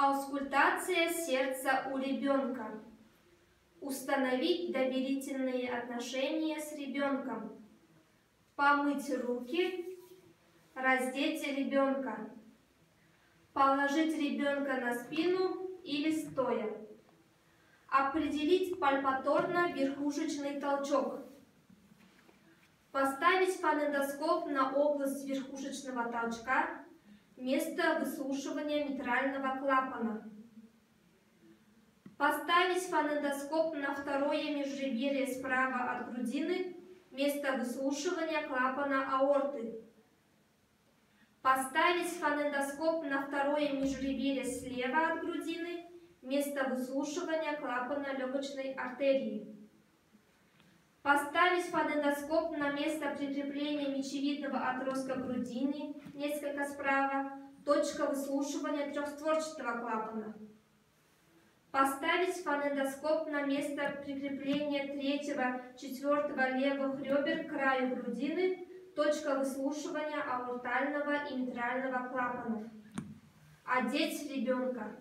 Аускультация сердца у ребенка. Установить доверительные отношения с ребенком. Помыть руки. Раздеть ребенка. Положить ребенка на спину или стоя. Определить пальпаторно верхушечный толчок. Поставить фонендоскоп на область верхушечного толчка, место выслушивания митрального клапана. Поставить фонендоскоп на второе межреберье справа от грудины, место выслушивания клапана аорты. Поставить фонендоскоп на второе межреберье слева от грудины, место выслушивания клапана легочной артерии. Поставить фонендоскоп на место прикрепления мечевидного отростка грудины, несколько справа, точка выслушивания трехстворчатого клапана. Поставить фонендоскоп на место прикрепления третьего, четвертого левых ребер к краю грудины, точка выслушивания аортального и митрального клапанов. Одеть ребенка.